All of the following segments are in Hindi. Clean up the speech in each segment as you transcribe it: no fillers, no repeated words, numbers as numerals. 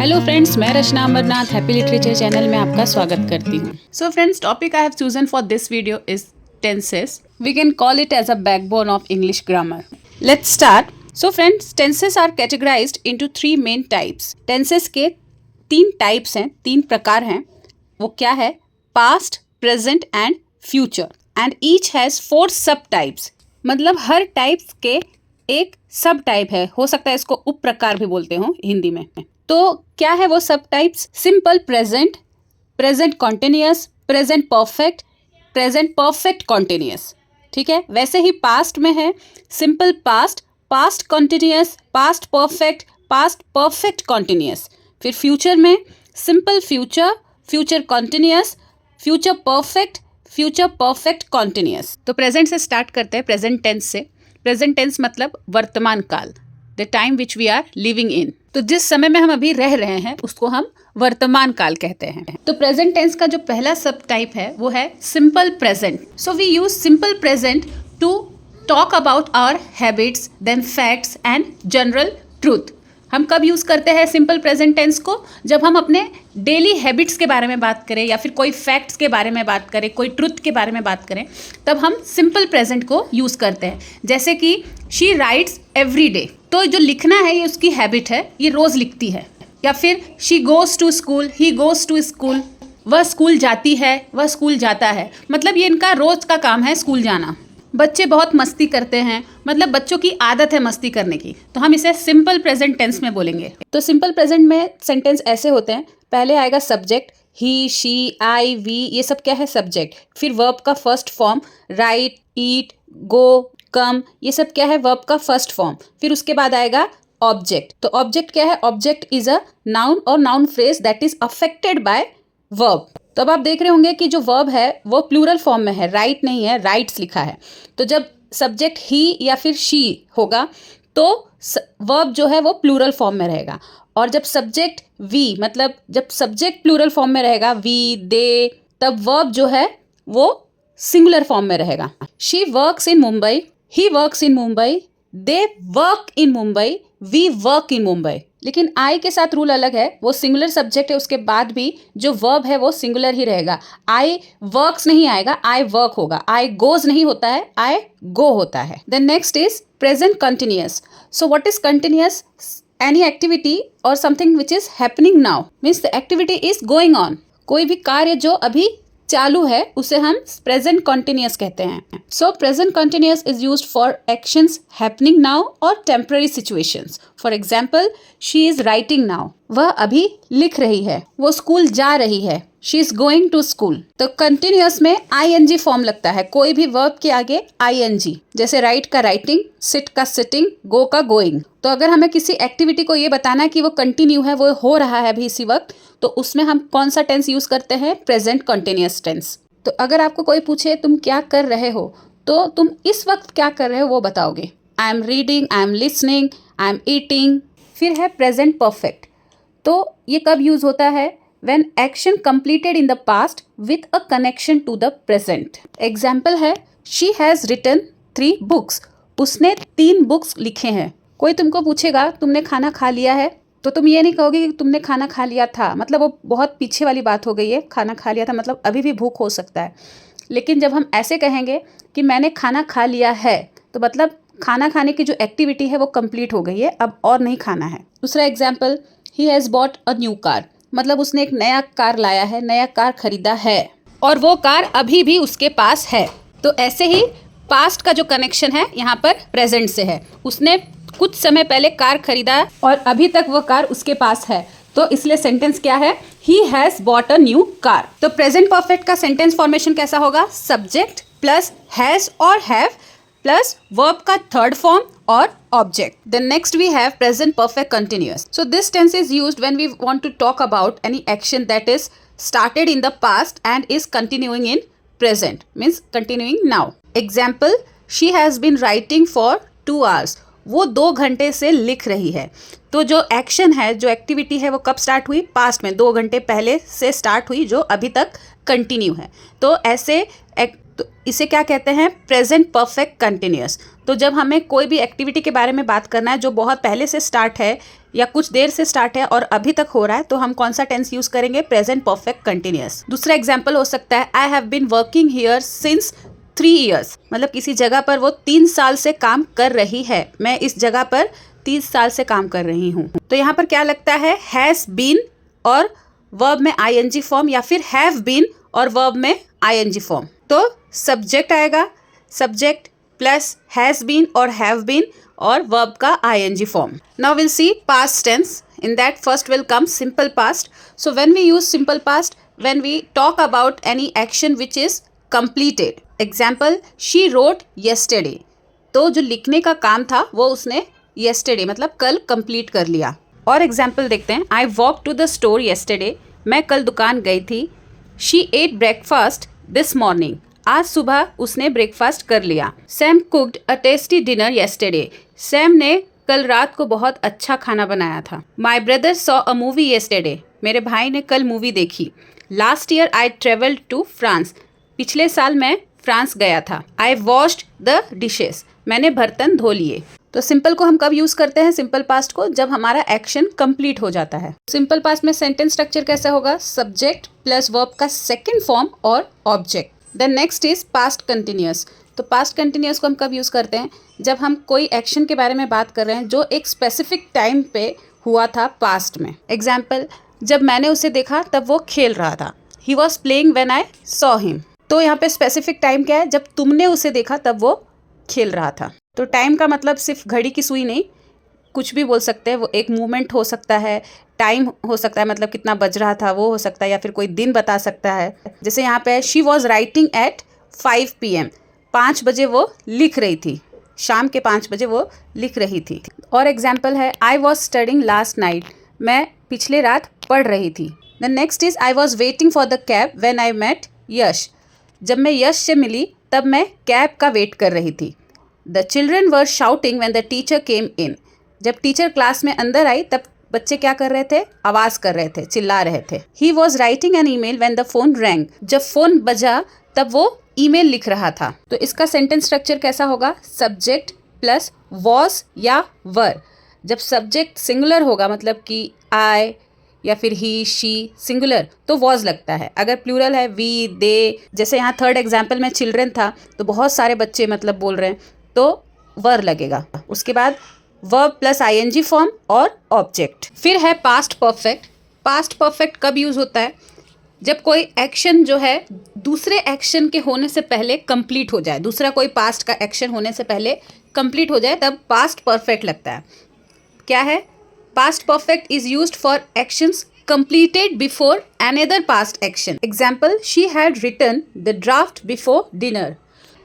हेलो फ्रेंड्स, मैं Rachna Amarnath happy literature channel में आपका स्वागत करती हूँ। So friends, topic I have chosen for this video is tenses. We can call it as a backbone of English grammar. Let's start. So friends, tenses are categorised into 3 main types. Tenses के 3 टाइप्स हैं, 3 प्रकार हैं. वो क्या है? Past, present and future. And each has 4 सब टाइप्स. मतलब हर टाइप्स के एक सब टाइप है. हो सकता है इसको उप प्रकार भी बोलते हो हिंदी में. तो क्या है वो सब types? Simple present, present continuous, present perfect, present perfect continuous. ठीक है. वैसे ही पास्ट में है simple past, past continuous, past perfect, past perfect continuous. फिर फ्यूचर में simple future, future continuous, future perfect, future perfect continuous. तो प्रेजेंट से स्टार्ट करते हैं, प्रेजेंट टेंस से. प्रेजेंट टेंस मतलब वर्तमान काल, the time which we are living in. तो जिस समय में हम अभी रह रहे हैं उसको हम वर्तमान काल कहते हैं. तो प्रेजेंट टेंस का जो पहला सब टाइप है वो है simple present. So we use simple present to talk about our habits, then facts and general truth. हम कब यूज़ करते हैं सिंपल प्रेजेंट टेंस को? जब हम अपने डेली हैबिट्स के बारे में बात करें या फिर कोई फैक्ट्स के बारे में बात करें, कोई ट्रुथ के बारे में बात करें, तब हम सिंपल प्रेजेंट को यूज़ करते हैं. जैसे कि शी राइट्स एवरी डे. तो जो लिखना है ये उसकी हैबिट है, ये रोज़ लिखती है. या फिर she goes to school, he goes to school. वह स्कूल जाती है, वह स्कूल जाता है. मतलब ये इनका रोज़ का काम है स्कूल जाना. बच्चे बहुत मस्ती करते हैं, मतलब बच्चों की आदत है मस्ती करने की, तो हम इसे सिंपल प्रेजेंट टेंस में बोलेंगे. तो सिंपल प्रेजेंट में सेंटेंस ऐसे होते हैं. पहले आएगा subject, he, she, I, we, ये सब क्या है? सब्जेक्ट. फिर वर्ब का first form, write, eat, go, come, ये सब क्या है? वर्ब का फर्स्ट फॉर्म. फिर उसके बाद आएगा ऑब्जेक्ट. तो ऑब्जेक्ट क्या है? ऑब्जेक्ट इज अ नाउन और noun phrase that is affected by verb. तो अब आप देख रहे होंगे कि जो वर्ब है वो प्लूरल फॉर्म में है, राइट नहीं है, राइट्स लिखा है. तो जब सब्जेक्ट ही या फिर शी होगा तो वर्ब जो है वो प्लूरल फॉर्म में रहेगा. और जब सब्जेक्ट वी, मतलब जब सब्जेक्ट प्लूरल फॉर्म में रहेगा, वी, दे, तब वर्ब जो है वो सिंगुलर फॉर्म में रहेगा. She works in Mumbai, he works in Mumbai, they work in Mumbai, we work in Mumbai. लेकिन आई के साथ रूल अलग है. वो सिंगुलर सब्जेक्ट है, उसके बाद भी जो वर्ब है वो सिंगुलर ही रहेगा. आई वर्क्स नहीं आएगा, आई वर्क होगा. आई गोज नहीं होता है, आई गो होता है. Then next is present continuous. So what is continuous? Any activity और something which is happening now, means the activity is going on. कोई भी कार्य जो अभी चालू है उसे हम प्रेजेंट कंटिन्यूअस कहते हैं. So present continuous is used for actions happening now और temporary situations. For example, she is writing now, वह अभी लिख रही है. वो स्कूल जा रही है, she is going to school. तो कंटिन्यूअस में आईएनजी फॉर्म लगता है, कोई भी वर्ब के आगे आईएनजी. जैसे राइट का राइटिंग, सिट का सिटिंग, गो का गोइंग. तो अगर हमें किसी एक्टिविटी को ये बताना है कि वो कंटिन्यू है, वो हो रहा है अभी इसी वक्त, तो उसमें हम कौन सा टेंस यूज करते हैं? Present continuous tense. तो अगर आपको कोई पूछे तुम क्या कर रहे हो, तो तुम इस वक्त क्या कर रहे हो वो बताओगे. I am reading, I am listening, I am eating. फिर है प्रेजेंट परफेक्ट. तो ये कब यूज होता है? When action completed in the past with a connection to the present. Example है, शी हैज रिटन 3 बुक्स. उसने 3 बुक्स लिखे हैं. कोई तुमको पूछेगा तुमने खाना खा लिया है, तो तुम ये नहीं कहोगे कि तुमने खाना खा लिया था, मतलब वो बहुत पीछे वाली बात हो गई है. खाना खा लिया था मतलब अभी भी भूख हो सकता है. लेकिन जब हम ऐसे कहेंगे कि मैंने खाना खा लिया है, तो मतलब खाना खाने की जो एक्टिविटी है वो कंप्लीट हो गई है, अब और नहीं खाना है. दूसरा example, he has bought a new car. मतलब उसने एक नया कार लाया है, नया कार खरीदा है और वो कार अभी भी उसके पास है. तो ऐसे ही पास्ट का जो कनेक्शन है यहाँ पर प्रेजेंट से है. उसने कुछ समय पहले कार खरीदा और अभी तक वो कार उसके पास है, तो इसलिए सेंटेंस क्या है? He has bought a new car. तो प्रेजेंट परफेक्ट का सेंटेंस फॉर्मेशन कैसा होगा? सब्जेक्ट प्लस हैज़ और हैव प्लस वर्ब का थर्ड फॉर्म और object. Then next we have present perfect continuous. So this tense is used when we want to talk about any action that is started in the past and is continuing in present, means continuing now. Example, she has been writing for 2 hours. वो 2 घंटे से लिख रही है. तो जो एक्शन है, जो एक्टिविटी है, वो कब स्टार्ट हुई? पास्ट में 2 घंटे पहले से स्टार्ट हुई, जो अभी तक कंटिन्यू है. तो ऐसे तो इसे क्या कहते हैं? Present perfect continuous. तो जब हमें कोई भी एक्टिविटी के बारे में बात करना है जो बहुत पहले से स्टार्ट है या कुछ देर से स्टार्ट है और अभी तक हो रहा है, तो हम कौन सा टेंस यूज करेंगे? Present perfect continuous. दूसरा एग्जाम्पल हो सकता है I have been working here since 3 years, मतलब किसी जगह पर वो 3 साल से काम कर रही है। मैं इस जगह पर 30 साल से काम कर रही हूँ। तो यहाँ पर क्या लगता है? हैज बीन और वर्ब में आईएनजी फॉर्म, या फिर हैव बीन और वर्ब में आईएनजी फॉर्म। तो सब्जेक्ट आएगा, सब्जेक्ट प्लस हैज बीन और हैव बीन और वर्ब का ING form. Now will see past tense. In that first will come simple past. So when we use simple past, when we talk about any action which is completed. Example, she wrote yesterday. तो जो लिखने का काम था वो उसने yesterday मतलब कल complete कर लिया। और एग्जाम्पल देखते हैं। I walked to the store yesterday. मैं कल दुकान गई थी। She ate breakfast this morning. आज सुबह उसने ब्रेकफास्ट कर लिया। Sam cooked a tasty dinner yesterday. Sam ने कल रात को बहुत अच्छा खाना बनाया था। My brother saw a movie yesterday. मेरे भाई ने कल मूवी देखी। Last year I traveled to France. पिछले साल मैं फ्रांस गया था। I washed the dishes. मैंने बर्तन धो लिए। तो सिंपल को हम कब यूज करते हैं? सिंपल पास्ट को जब हमारा एक्शन कंप्लीट हो जाता है। सिंपल पास्ट में सेंटेंस स्ट्रक्चर कैसा होगा? सब्जेक्ट प्लस वर्ब का सेकेंड फॉर्म और object. Then next is past continuous. तो पास्ट कंटिन्यूअस को हम कब यूज़ करते हैं? जब हम कोई एक्शन के बारे में बात कर रहे हैं जो एक स्पेसिफिक टाइम पे हुआ था पास्ट में। एग्जाम्पल, जब मैंने उसे देखा तब वो खेल रहा था। He was playing when I saw him. तो यहाँ पे स्पेसिफिक टाइम क्या है? जब तुमने उसे देखा तब वो खेल रहा था। तो टाइम का मतलब सिर्फ घड़ी की सुई नहीं, कुछ भी बोल सकते हैं। वो एक मूवमेंट हो सकता है, टाइम हो सकता है, मतलब कितना बज रहा था वो हो सकता है, या फिर कोई दिन बता सकता है। जैसे यहाँ पे she was writing at 5 PM। 5 बजे वो लिख रही थी, शाम के 5 बजे वो लिख रही थी। और एग्जाम्पल है I was studying last night. मैं पिछले रात पढ़ रही थी। The next is I was waiting for the cab when I met Yash. जब मैं यश से मिली तब मैं कैब का वेट कर रही थी। The children were shouting when the teacher came in. जब टीचर क्लास में अंदर आई तब बच्चे क्या कर रहे थे? आवाज़ कर रहे थे, चिल्ला रहे थे। He was writing an email when the phone wrong. जब फोन बजा तब वो ईमेल लिख रहा था। तो इसका सेंटेंस स्ट्रक्चर कैसा होगा? सब्जेक्ट प्लस वॉज या वर। जब सब्जेक्ट सिंगुलर होगा, मतलब कि आई या फिर ही शी सिंगुलर, तो वॉज लगता है। अगर प्लूरल है वी दे, जैसे यहाँ थर्ड एग्जाम्पल में चिल्ड्रन था तो बहुत सारे बच्चे मतलब बोल रहे हैं, तो वर लगेगा। उसके बाद वर्ब प्लस आईएनजी फॉर्म और ऑब्जेक्ट। फिर है पास्ट परफेक्ट। पास्ट परफेक्ट कब यूज होता है? जब कोई एक्शन जो है दूसरे एक्शन के होने से पहले कंप्लीट हो जाए, दूसरा कोई पास्ट का एक्शन होने से पहले कंप्लीट हो जाए, तब पास्ट परफेक्ट लगता है। क्या है? Past perfect is used for actions completed before another past action. Example, she had written the draft before dinner.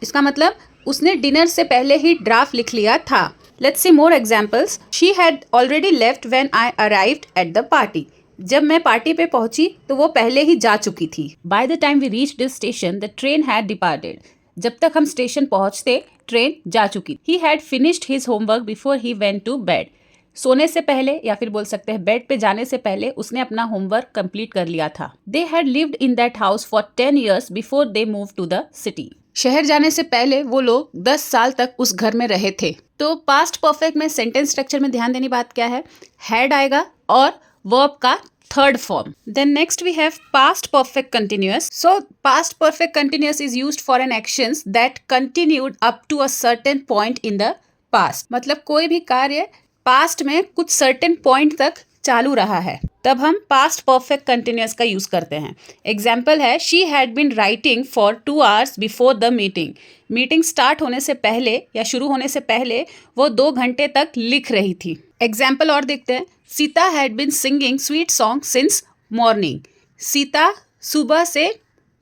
इसका मतलब उसने डिनर से पहले ही ड्राफ्ट लिख लिया था। Let's see more examples. She had already left when I arrived at the party. जब मैं पार्टी पे पहुंची तो वो पहले ही जा चुकी थी। By the time we reached the station, the train had departed. जब तक हम स्टेशन पहुंचते ट्रेन जा चुकी। He had finished his homework before he went to bed. सोने से पहले या फिर बोल सकते हैं बेड पे जाने से पहले उसने अपना होमवर्क कंप्लीट कर लिया था। They had lived in that house for 10 years before they moved to the city. शहर जाने से पहले वो लोग 10 साल तक उस घर में रहे थे। तो पास्ट परफेक्ट में सेंटेंस स्ट्रक्चर में ध्यान देने बात क्या है? हैड आएगा और वर्ब का third form. Then next we have past perfect continuous. So past perfect continuous is used for an actions that continued up to a certain point in the past. मतलब कोई भी कार्य पास्ट में कुछ सर्टेन पॉइंट तक चालू रहा है, तब हम पास्ट परफेक्ट कंटिन्यूअस का यूज करते हैं। एग्जाम्पल है she had been writing for 2 hours before the meeting. Meeting start होने से पहले या शुरू होने से पहले वो 2 घंटे तक लिख रही थी। एग्जाम्पल और देखते हैं। Sita had been singing sweet song since morning. Sita सुबह से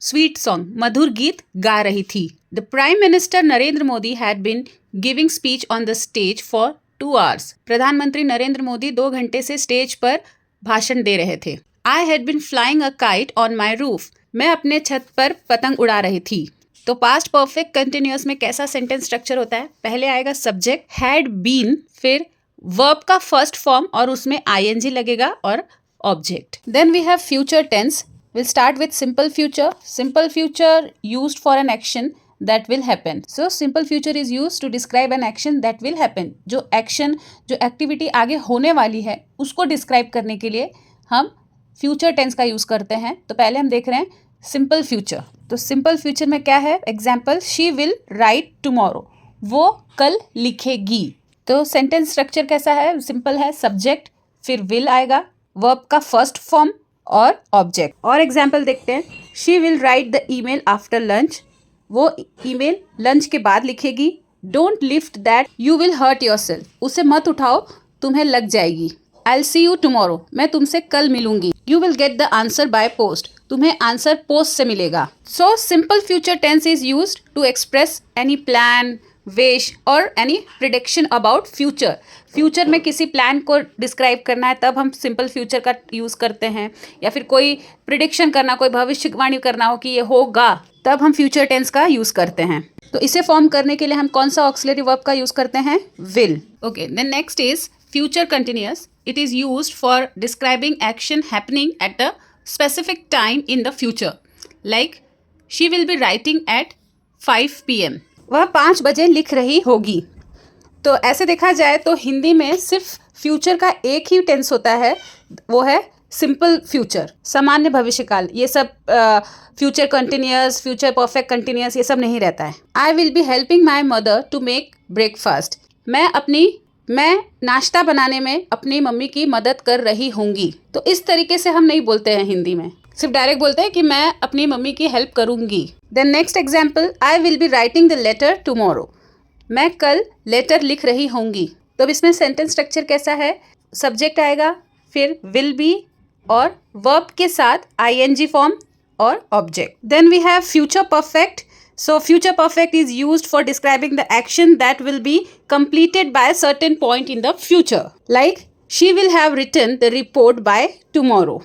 स्वीट सॉन्ग मधुर गीत गा रही थी। The prime minister Narendra Modi had been giving speech on the stage for 2 hours. प्रधानमंत्री नरेंद्र मोदी 2 घंटे से स्टेज पर भाषण दे रहे थे। I had been flying a kite on my roof. मैं अपने छत पर पतंग उड़ा रही थी। तो पास्ट परफेक्ट कंटिन्यूअस में कैसा सेंटेंस स्ट्रक्चर होता है? पहले आएगा सब्जेक्ट हैड बीन, फिर वर्ब का फर्स्ट फॉर्म और उसमें ing लगेगा और object. Then we have future tense. We'll start with simple future. Simple future used for an action that will happen. So simple future is used to describe an action that will happen. जो action, जो activity आगे होने वाली है उसको describe करने के लिए हम future tense का use करते हैं. तो पहले हम देख रहे हैं simple future. तो simple future में क्या है? Example, she will write tomorrow. वो कल लिखेगी. तो sentence structure कैसा है? Simple है. Subject, फिर will आएगा, verb का first form और ऑब्जेक्ट. और एग्जाम्पल देखते हैं. She will write the email after lunch. वो ईमेल लंच के बाद लिखेगी. Don't lift that, you will hurt yourself. उसे मत उठाओ, तुम्हें लग जाएगी. I will see you tomorrow, मैं तुमसे कल मिलूंगी. You will get the answer by post, तुम्हें आंसर पोस्ट से मिलेगा. So simple future tense is used to express any plan, wish और any prediction about future. Future में किसी प्लान को डिस्क्राइब करना है तब हम सिंपल फ्यूचर का यूज़ करते हैं, या फिर कोई प्रिडिक्शन करना, कोई भविष्यवाणी करना हो कि ये होगा, तब हम फ्यूचर टेंस का यूज़ करते हैं. तो इसे फॉर्म करने के लिए हम कौन सा ऑक्सिलरी वर्ब का यूज़ करते हैं? Will. Okay, then next is future continuous. It is used for describing action happening at a specific time in the future. Like she will be writing at 5 PM. वह 5 बजे लिख रही होगी. तो ऐसे देखा जाए तो हिंदी में सिर्फ फ्यूचर का एक ही टेंस होता है, वो है सिंपल फ्यूचर, सामान्य भविष्यकाल. ये सब future continuous, future perfect continuous, ये सब नहीं रहता है. I will be helping my mother to make breakfast. मैं नाश्ता बनाने में अपनी मम्मी की मदद कर रही होंगी. तो इस तरीके से हम नहीं बोलते हैं हिंदी में, सिर्फ डायरेक्ट बोलते हैं कि मैं अपनी मम्मी की हेल्प करूंगी. Then next example, I will be writing the letter tomorrow. मैं कल लेटर लिख रही होंगी. तो अब इसमें सेंटेंस स्ट्रक्चर कैसा है? सब्जेक्ट आएगा, फिर विल बी और वर्ब के साथ ing फॉर्म और object. Then we have future perfect. So future perfect is used for describing the action that will be completed by a certain point in the future. Like she will have written the report by tomorrow.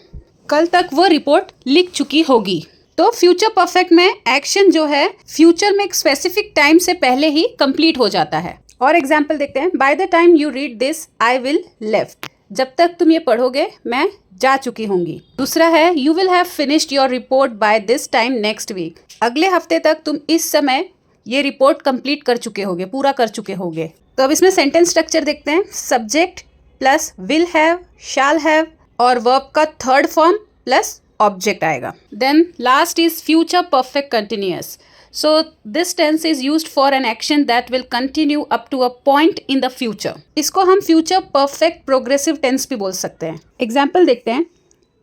कल तक वो रिपोर्ट लिख चुकी होगी. तो फ्यूचर परफेक्ट में एक्शन जो है फ्यूचर में एक स्पेसिफिक टाइम से पहले ही कंप्लीट हो जाता है. और एग्जाम्पल देखते हैं. By the time you read this I will left. जब तक तुम ये पढ़ोगे मैं जा चुकी होंगी. दूसरा है you will have finished your report by this time next week. अगले हफ्ते तक तुम इस समय ये रिपोर्ट कंप्लीट कर चुके होगे, पूरा कर चुके होगे. तो अब इसमें सेंटेंस स्ट्रक्चर देखते हैं. Subject plus will have, shall have और वर्ब का थर्ड फॉर्म प्लस ऑब्जेक्ट आएगा. Then last is future perfect continuous. So this tense is used for an action that will continue up to a point in the future. इसको हम future perfect progressive tense भी बोल सकते हैं. एग्जाम्पल देखते हैं.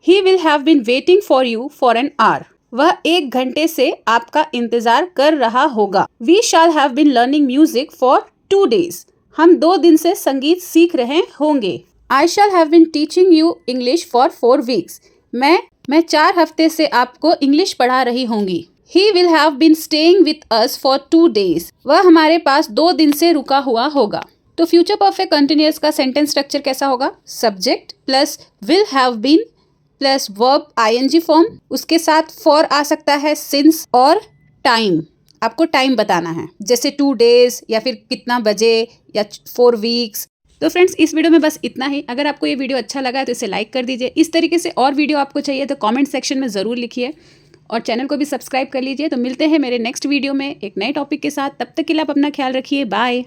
He will have been waiting for you for an hour. वह 1 घंटे से आपका इंतजार कर रहा होगा. We shall have been learning music for 2 days. हम 2 दिन से संगीत सीख रहे होंगे. I shall have been teaching you English for 4 weeks. मैं 4 हफ्ते से आपको इंग्लिश पढ़ा रही होंगी. He will have been staying with us for 2 days. वह हमारे पास 2 दिन से रुका हुआ होगा. तो फ्यूचर परफेक्ट कंटिन्यूअस का सेंटेंस स्ट्रक्चर कैसा होगा? Subject plus will have been plus verb ing form, उसके साथ फॉर आ सकता है, सिंस और टाइम. आपको टाइम बताना है, जैसे 2 days या फिर कितना बजे या 4 weeks. तो फ्रेंड्स इस वीडियो में बस इतना ही. अगर आपको ये वीडियो अच्छा लगा है तो इसे लाइक कर दीजिए. इस तरीके से और वीडियो आपको चाहिए तो कमेंट सेक्शन में ज़रूर लिखिए और चैनल को भी सब्सक्राइब कर लीजिए. तो मिलते हैं मेरे नेक्स्ट वीडियो में एक नए टॉपिक के साथ. तब तक के लिए आप अपना ख्याल रखिए. बाय.